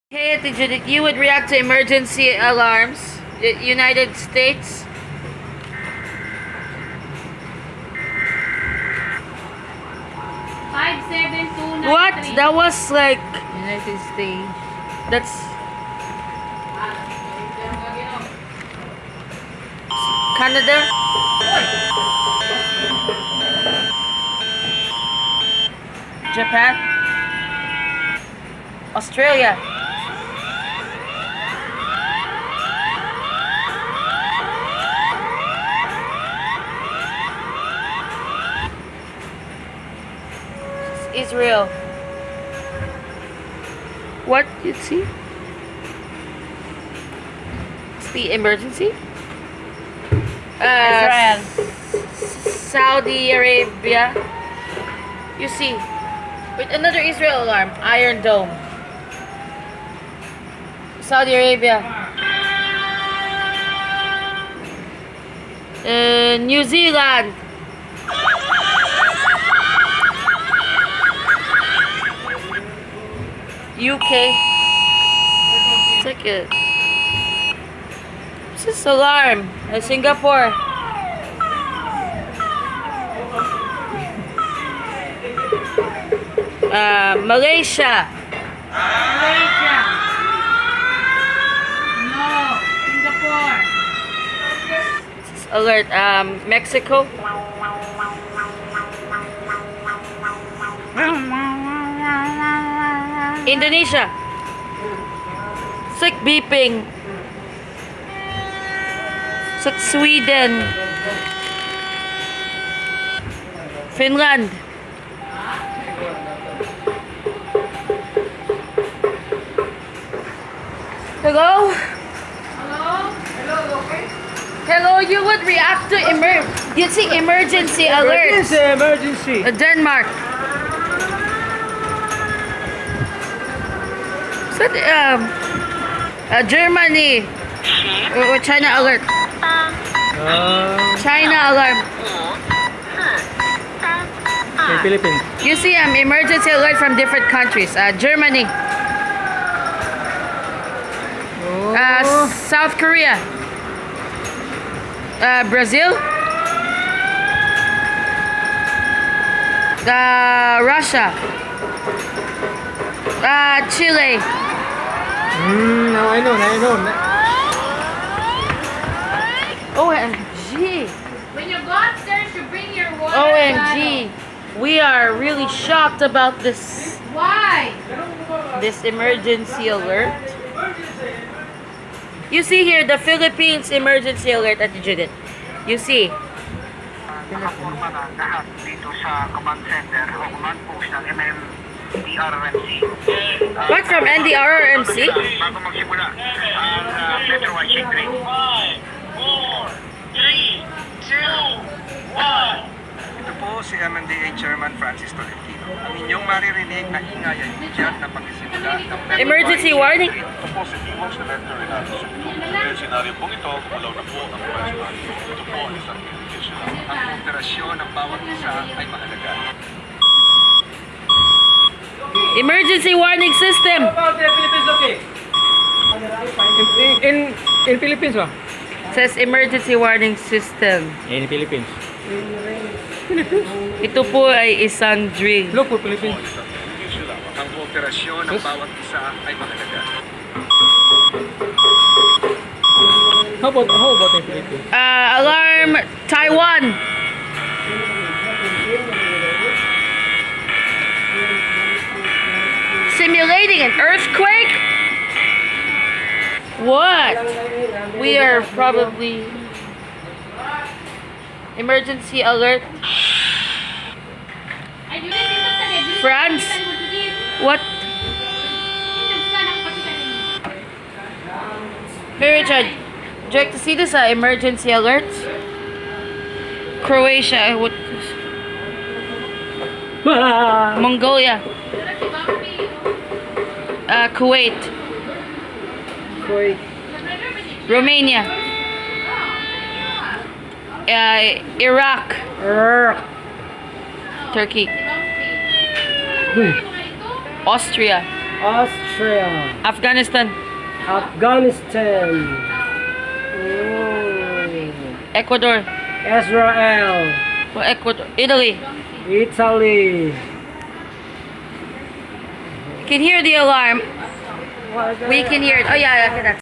Hey, Judith, you would react to emergency alarms. United States. What? That was like United States. That's Canada. Japan. Australia. Israel. What you see? It's the emergency. Israel. Saudi Arabia. You see, with another Israel alarm, Iron Dome. Saudi Arabia. New Zealand. UK. Second. What's this alarm? Singapore. Malaysia. Malaysia. No, Singapore. Alert. Mexico. Indonesia. Sick beeping. Sweden. Finland. Hello? Hello, you would react to you see emergency alert. What is emergency? Denmark. So, Germany. China alert. China alarm. In Philippines. You see emergency alert from different countries. Germany. South Korea. Brazil. Russia. Chile. Now I know. OMG. When you go upstairs, you bring your water. OMG. We are really shocked about this Why? emergency alert. You see here the Philippines emergency alert at Judith. You see. Nakapurma na lahat dito sa command center o command post ng NDRRMC. What from NDRRMC? Bago magsimula ang Metro White Shade Green. 5, 4, 3, 2, 1. Ito po si MMDA Chairman Francis Tolentino. Ang inyong maririnig na ingay ay tiyak na pagsisimula ng Metro Emergency White warning. Shade Green. Positibo sa Metro Rinaldo. Dahil senaryo pong ito, kumulaw na po ang plasma. Ito po ang isang indication. Ang operasyon ng bawat isa ay mahalaga. Emergency warning system. About the Philippines, okay? In Philippines ba? Says emergency warning system. In Philippines. Ito po ay isang drill. Look for Philippines. Ang operasyon ng bawat isa ay mahalaga. How about in Philippines? Alarm Taiwan. Simulating an earthquake? What? We are probably emergency alert. France? What? Hey Richard, would you like to see this emergency alert? Croatia, what? Mongolia. Kuwait. Romania. Iraq. Turkey. Austria. Austria. Afghanistan. Afghanistan. Mm. Ecuador. Israel. Oh, Ecuador. Italy. Italy. You can hear the alarm. What We can hear it. Oh yeah, yeah, that's